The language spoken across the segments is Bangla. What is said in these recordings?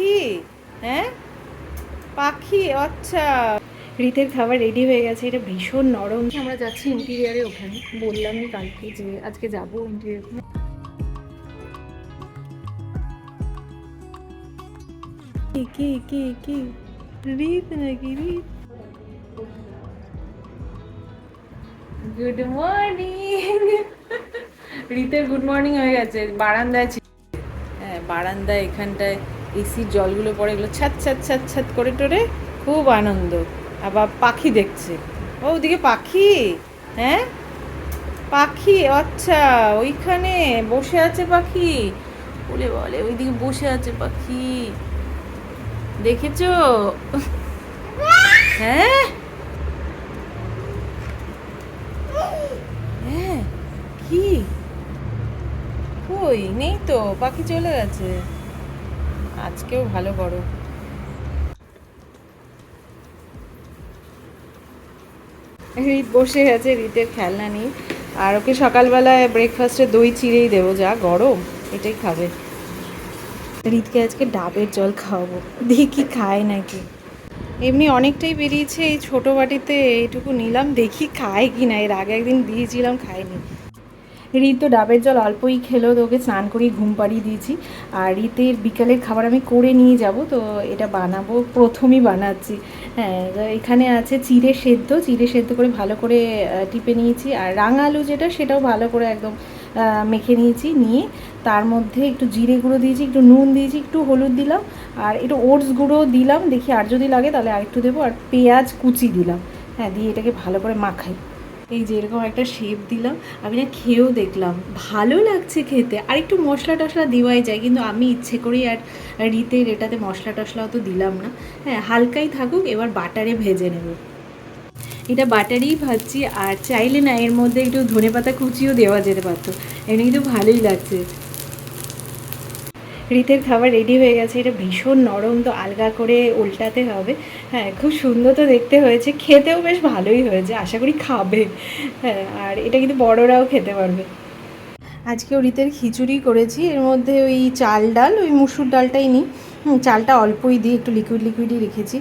পাখি? হ্যাঁ, পাখি। আচ্ছা, রীতের খাবার রেডি হয়ে গেছে। এটা ভীষণ নরম। আমরা যাচ্ছি ইন্টিরিয়ারে, ওখানে বললামই কালকে যে আজকে যাবো ইন্টিরিয়ার। কি কি কি কি রীত নাকি রীত? Good morning. রীতের গুড মর্নিং হয়ে গেছে। বারান্দায় হ্যাঁ, বারান্দায় এখানটায় এসির জলগুলো পড়ে, এগুলো ছাত ছাত ছাত ছাত করে টোরে খুব আনন্দ। আবার পাখি দেখছে। ও ওদিকে পাখি। হ্যাঁ, পাখি। আচ্ছা, ওইখানে বসে আছে পাখি। বলে বলে ওইদিকে বসে আছে পাখি, দেখেছো? হ্যাঁ হ্যাঁ, কি? কই নেই তো, পাখি চলে গেছে। আজকেও ভালো গরম। রীত বসে আছে, রীতের খেলনা নেই। আর ওকে সকালবেলায় ব্রেকফাস্টে দই চিড়েই দেবো, যা গরম এটাই খাবে। রীতকে আজকে ডাবের জল খাওয়াবো, দেখি খায় নাকি। এমনি অনেকটাই বেরিয়েছে, এই ছোটো বাটিতে এইটুকু নিলাম, দেখি খায় কি না। এর আগে একদিন দিয়েছিলাম, খায়নি। রীত তো ডাবের জল অল্পই খেলো, তো ওকে স্নান করিয়ে ঘুম পাড়িয়ে দিয়েছি। আর রীতের বিকালের খাবার আমি করে নিয়ে যাব, তো এটা বানাবো, প্রথমই বানাচ্ছি। হ্যাঁ, তো এখানে আছে চিড়ে সেদ্ধ করে ভালো করে টিপে নিয়েছি। আর রাঙা আলু যেটা, সেটাও ভালো করে একদম মেখে নিয়েছি। নিয়ে তার মধ্যে একটু জিরে গুঁড়ো দিয়েছি, একটু নুন দিয়েছি, একটু হলুদ দিলাম, আর একটু ওটস গুঁড়ো দিলাম, দেখি আর যদি লাগে তাহলে আরেকটু দেবো। আর পেঁয়াজ কুচি দিলাম। হ্যাঁ, দিয়ে এটাকে ভালো করে মাখাই। এই যে এরকম একটা শেপ দিলাম। আমি না খেয়েও দেখলাম, ভালো লাগছে খেতে। আর একটু মশলা টশলা দেওয়াই যায়, কিন্তু আমি ইচ্ছে করেই আর রীতের এটাতে মশলা টশলা অত দিলাম না। হ্যাঁ, হালকাই থাকুক। এবার বাটারে ভেজে নেব। এটা বাটারেই ভাজছি। আর চাইলে না এর মধ্যে একটু ধনেপাতা কুচিও দেওয়া যেতে পারতো, এমনি কিন্তু ভালোই লাগছে। রীতের খাবার রেডি হয়ে গেছে। এটা ভীষণ নরম, তো আলগা করে উল্টাতে হবে। হ্যাঁ, খুব সুন্দর তো দেখতে হয়েছে, খেতেও বেশ ভালোই হয়েছে, আশা করি খাবে। হ্যাঁ, আর এটা কিন্তু বড়রাও খেতে পারবে। আজকেও রীতের খিচুড়ি করেছি। এর মধ্যে ওই চাল ডাল, ওই মুসুর ডালটাই নিই। চালটা অল্পই দিই, একটু লিকুইড লিকুইডই রেখেছি।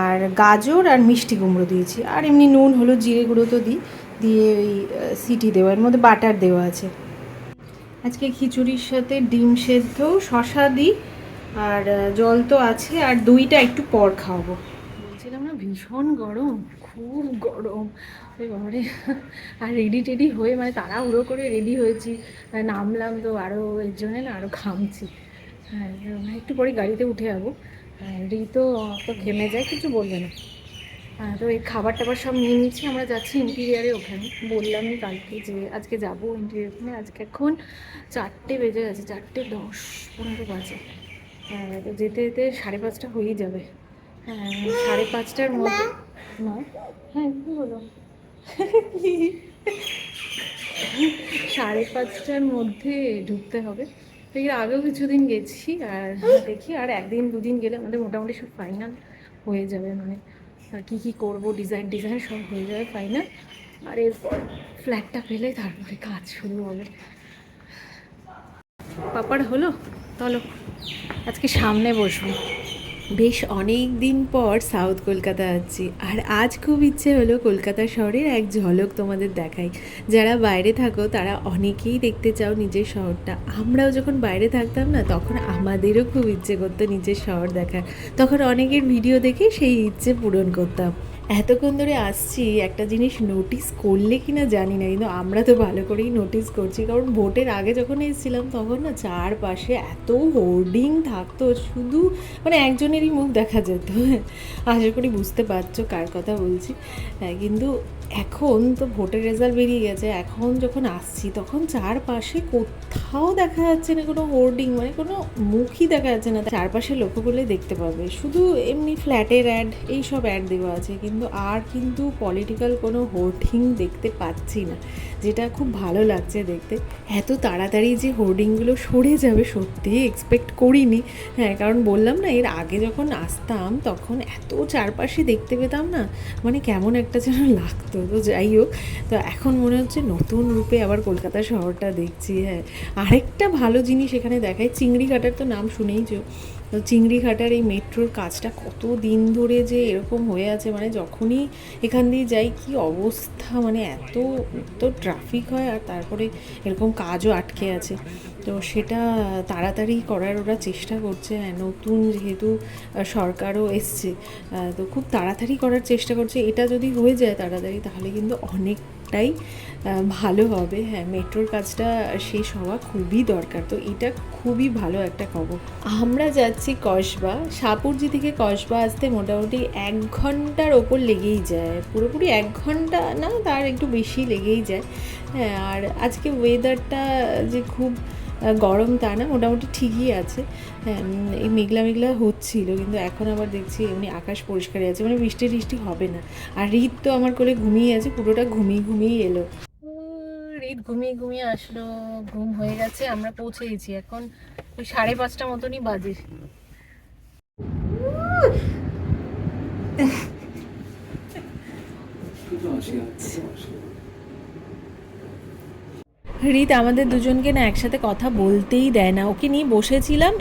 আর গাজর আর মিষ্টি কুমড়ো দিয়েছি। আর এমনি নুন হলুদ জিরে গুঁড়ো তো দিই। দিয়ে ওই সিটি দেওয়া, এর মধ্যে বাটার দেওয়া আছে। আজকে খিচুড়ির সাথে ডিম সেদ্ধ, শশা দিই। আর জল তো আছে, আর দইটা একটু পর খাওয়াবো। বলছিলাম না, ভীষণ গরম, খুব গরম। এবারে আর রেডি টেডি হয়ে, মানে তাড়াহুড়ো করে রেডি হয়েছি, নামলাম তো আরও এর জন্যে না আরও ঘামছি। হ্যাঁ, একটু পরে গাড়িতে উঠে যাবো। হ্যাঁ, তো তো ঘেমে যায়, কিছু বলবে না। হ্যাঁ, তো এই খাবার টাবার সব নিয়ে নিচ্ছি। আমরা যাচ্ছি ইন্টিরিয়ারে, ওখানে বললামই কালকে যে আজকে যাবো ইন্টিরিয়ার। ওখানে আজকে এখন 4টে বেজে গেছে, 4:10-15 বাজে। হ্যাঁ, তো যেতে যেতে 5:30 হয়েই যাবে। হ্যাঁ, 5:30টার মধ্যে নয়। হ্যাঁ, কী বলো? 5:30টার মধ্যে ঢুকতে হবে। তো এর আগেও কিছুদিন গেছি। আর দেখি আর একদিন দুদিন গেলে আমাদের মোটামুটি সব ফাইনাল হয়ে যাবে। মানে কী কী করবো, ডিজাইন ডিজাইন সব হয়ে যাবে ফাইনাল। আর এরপর ফ্ল্যাটটা পেলে তারপরে কাজ শুরু হবে। পাপার হলো, চলো আজকে সামনে বসবো। বেশ অনেক দিন পর সাউথ কলকাতা যাচ্ছি। আর আজ খুব ইচ্ছে হলো কলকাতা শহরের এক ঝলক তোমাদের দেখাই। যারা বাইরে থাকো তারা অনেকেই দেখতে চাও নিজের শহরটা। আমরাও যখন বাইরে থাকতাম না, তখন আমাদেরও খুব ইচ্ছে করতো নিজের শহর দেখার। তখন অনেকের ভিডিও দেখে সেই ইচ্ছে পূরণ করতাম। এতক্ষণ ধরে আসছি, একটা জিনিস নোটিস করলে কি না জানি না, কিন্তু আমরা তো ভালো করেই নোটিস করছি। কারণ ভোটের আগে যখন এসেছিলাম, তখন না চারপাশে এত হোর্ডিং থাকতো, শুধু মানে একজনেরই মুখ দেখা যেত। আশা করি বুঝতে পারছো কার কথা বলছি। হ্যাঁ, কিন্তু এখন তো ভোটের রেজাল্ট বেরিয়ে গেছে, এখন যখন আসছি তখন চারপাশে কোথাও দেখা যাচ্ছে না কোনো হোর্ডিং, মানে কোনো মুখই দেখা যাচ্ছে না। চারপাশে লক্ষ্য করলে দেখতে পাবে শুধু এমনি ফ্ল্যাটের অ্যাড, এই সব অ্যাড দেওয়া আছে, কিন্তু আর কিন্তু পলিটিক্যাল কোনো হোর্ডিং দেখতে পাচ্ছি না, যেটা খুব ভালো লাগছে দেখতে। এত তাড়াতাড়ি যে হোর্ডিংগুলো সরে যাবে সত্যি এক্সপেক্ট করিনি। হ্যাঁ, কারণ বললাম না, এর আগে যখন আসতাম তখন এত চারপাশে দেখতে পেতাম না, মানে কেমন একটা যেন লাগতো। তো যাই হোক, তো এখন মনে হচ্ছে নতুন রূপে আবার কলকাতা শহরটা দেখছি। হ্যাঁ, আরেকটা ভালো জিনিস এখানে দেখায়, চিংড়ি কাটার তো নাম শুনেইছো। তো চিংড়িঘাটার এই মেট্রোর কাজটা কত দিন ধরে যে এরকম হয়ে আছে, মানে যখনই এখান দিয়ে যাই কি অবস্থা, মানে এত এত ট্রাফিক হয়, আর তারপরে এরকম কাজও আটকে আছে। তো সেটা তাড়াতাড়ি করার ওরা চেষ্টা করছে। হ্যাঁ, নতুন যেহেতু সরকারও এসছে, তো খুব তাড়াতাড়ি করার চেষ্টা করছে। এটা যদি হয়ে যায় তাড়াতাড়ি তাহলে কিন্তু অনেকটাই ভালো হবে। হ্যাঁ, মেট্রোর কাজটা শেষ হওয়া খুবই দরকার। তো এটা খুবই ভালো একটা খবর। আমরা যাচ্ছি কসবা। সাপুরজি থেকে কসবা আসতে মোটামুটি 1 ঘন্টার ওপর লেগেই যায়, পুরোপুরি 1 ঘন্টা না, তার একটু বেশি লেগেই যায়। হ্যাঁ, আর আজকে ওয়েদারটা যে খুব গরম তা না, মোটামুটি ঠিকই আছে। হ্যাঁ, এই মেঘলা মেঘলা হচ্ছিল, কিন্তু এখন আবার দেখছি এমনি আকাশ পরিষ্কারই আছে, মানে বৃষ্টি টিষ্টি হবে না। আর রিত তো আমার কোলে ঘুমিয়ে আছে, পুরোটা ঘুমিয়ে ঘুমিয়ে এলো। রিত ঘুমিয়ে ঘুমিয়ে আসলো, ঘুম হয়ে গেছে। আমরা পৌঁছে গেছি, এখন ওই 5:30 মতনই বাজে। রিত আমাদের দুজনকে না একসাথে কথা বলতেই দেয় না। ওকে নিয়ে বসেছিলাম,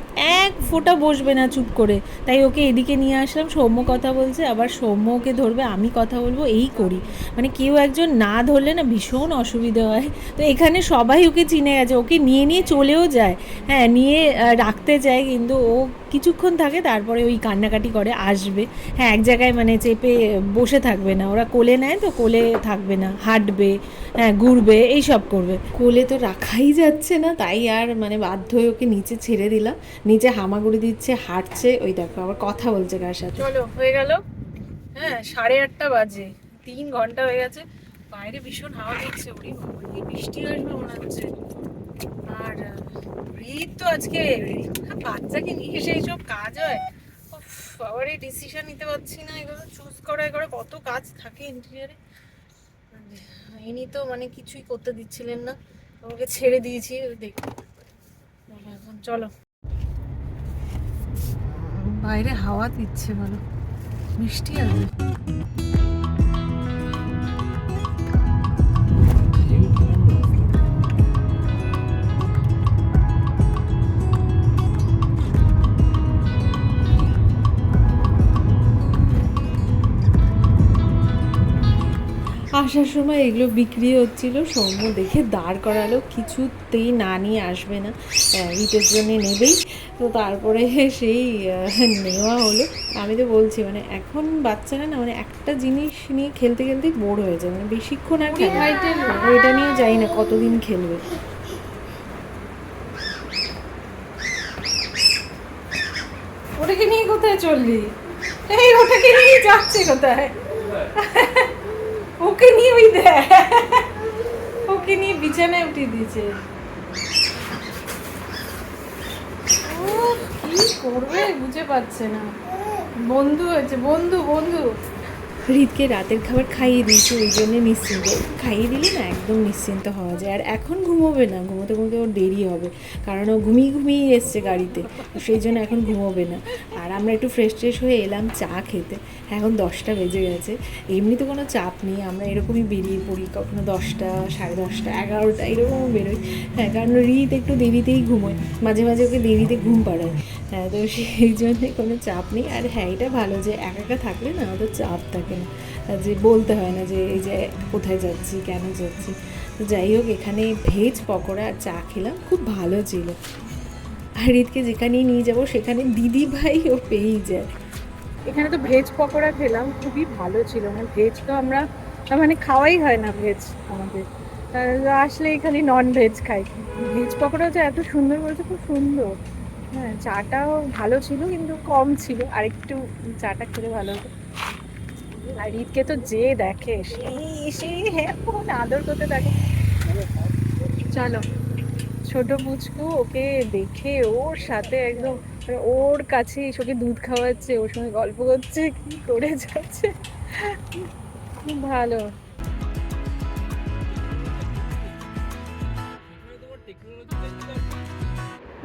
এক ফোঁটা বসবে না চুপ করে, তাই ওকে এদিকে নিয়ে আসলাম। সৌম্য কথা বলছে, আবার সৌম্য ওকে ধরবে, আমি কথা বলবো, এই করি। মানে কেউ একজন না ধরলে না ভীষণ অসুবিধা হয়। তো এখানে সবাই ওকে চিনে গেছে, ওকে নিয়ে নিয়ে চলেও যায়। হ্যাঁ, নিয়ে রাখতে চায়, কিন্তু ও কিছুক্ষণ থাকে, তারপরে ওই কান্নাকাটি করে আসবে। হ্যাঁ, এক জায়গায় মানে চেপে বসে থাকবে না, ওরা কোলে নেয় তো কোলে থাকবে না, হাঁটবে, হ্যাঁ ঘুরবে, এইসব করবে। কোলে তো রাখাই যাচ্ছে না, তাই আর মানে বাধ্য হয়ে ওকে নিচে ছেড়ে দিলাম। নিচে হামাগুড়ি দিচ্ছে, হাঁটছে, ওই দেখো আবার কথা বলছে কার সাথে। চলো, হয়ে গেল। হ্যাঁ, 8:30 বাজে, 3 ঘন্টা হয়ে গেছে। বাইরে ভীষণ হাওয়া দিচ্ছে, ওরে বাবা, এই বৃষ্টি আসবে মনে হচ্ছে। আর রিত তো আজকে, বাচ্চাকে নিয়ে এসে এইসব কাজ হয়। উফ, আবার এই ডিসিশন নিতে পারছি না, এগুলো চুজ করা, এগুলো কত কাজ থাকে ইন্টেরিয়ারে। ইনি তো মানে কিছুই করতে দিচ্ছিলেন না, ওকে ছেড়ে দিয়েছি। দেখো এখন চলো, বাইরে হাওয়া দিচ্ছে, বলো বৃষ্টি আসবে। আসার সময় এগুলো বিক্রি হচ্ছিল, সৌম্য দেখে দাঁড় করালো, কিছুতেই না নিয়ে আসবে না, ঈদের জন্য নেবেই। তো তারপরে সেই নেওয়া হলো। আমি তো বলছি মানে এখন বাচ্চারা না মানে একটা জিনিস নিয়ে খেলতে খেলতেই বোর হয়ে যায়, মানে বেশিক্ষণ আর খেলে এটা নিয়ে যাই না কতদিন খেলবে। ওটাকে নিয়ে কোথায় চললি? এই ওটাকে নিয়ে যাচ্ছে কোথায়? ওকে নিয়ে ওই দেখ, ওকে নিয়ে বিছানায় উঠিয়ে দিয়েছে। ও কি করবে বুঝে পাচ্ছে না। বন্ধু হয়েছে, বন্ধু বন্ধু। রিতকে রাতের খাবার খাইয়ে দিয়েছি, ওই জন্য নিশ্চিন্ত। খাইয়ে দিলে না একদম নিশ্চিন্ত হওয়া যায়। আর এখন ঘুমোবে না, ঘুমোতে ঘুমোতে ওর দেরি হবে, কারণ ও ঘুমিয়ে ঘুমিয়ে এসছে গাড়িতে, সেই জন্য এখন ঘুমোবে না। আর আমরা একটু ফ্রেশ ট্রেশ হয়ে এলাম চা খেতে। এখন 10টা বেজে গেছে। এমনি তো কোনো চাপ নেই, আমরা এরকমই বেরিয়ে পড়ি, কখনো 10টা, 10:30, 11টা এরকমও বেরোই। হ্যাঁ, কারণ রিত একটু দেরিতেই ঘুমোয়, মাঝে মাঝে ওকে দেরিতে ঘুম পাড়ায়। হ্যাঁ, তো সেই জন্যে কোনো চাপ নেই। আর হ্যাঁ, এটা ভালো যে একা একা থাকলে না অত চাপ থাকে না, যে বলতে হয় না যে এই যে কোথায় যাচ্ছি, কেন যাচ্ছি। তো যাই হোক, এখানে ভেজ পকোড়া আর চা খেলাম, খুব ভালো ছিল। আর রিতকে যেখানেই নিয়ে যাবো সেখানে দিদি ভাই ও পেয়েই যায়। এখানে তো ভেজ পকোড়া খেলাম, খুবই ভালো ছিল। মানে ভেজ তো আমরা মানে খাওয়াই হয় না ভেজ আমাদের, আসলে এখানে নন ভেজ খাই। ভেজ পকোড়া যে এত সুন্দর বলছে, খুব সুন্দর। হ্যাঁ, চাটাও ভালো ছিল কিন্তু কম ছিল, আর একটু চাটা খেলে ভালো হতো। আর রিতকে তো যে দেখে সেই এখন আদর করতে থাকে। চলো, ছোট পুচকু, ওকে দেখে ওর সাথে একদম মানে ওর কাছে ওকে দুধ খাওয়াচ্ছে, ওর সঙ্গে গল্প করছে, কি করে যাচ্ছে, খুব ভালো।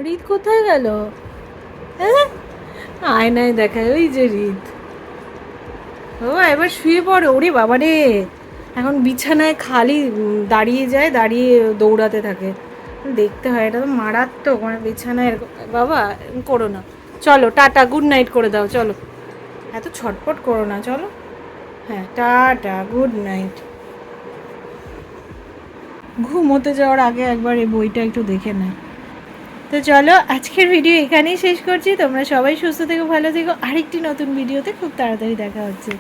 রিত কোথায় গেল? হ্যাঁ, আয়নায় দেখায় ওই যে রিত। ও এবার শুয়ে পড়ে, ওরে বাবা রে, এখন বিছানায় খালি দাঁড়িয়ে যায়, দাঁড়িয়ে দৌড়াতে থাকে। দেখতে হয়, এটা তো মারাত্মক, মানে বিছানায় বাবা করো না, চলো টাটা, গুড নাইট করে দাও, চলো, এত ছটপট করো না, চলো, হ্যাঁ টাটা, গুড নাইট। ঘুমোতে যাওয়ার আগে একবার এই বইটা একটু দেখে নেয়। তো চলো আজকের ভিডিও এখানেই শেষ করছি, তোমরা সবাই সুস্থ থেকো, ভালো থেকো, আরেকটি নতুন ভিডিওতে খুব তাড়াতাড়ি দেখা হচ্ছে।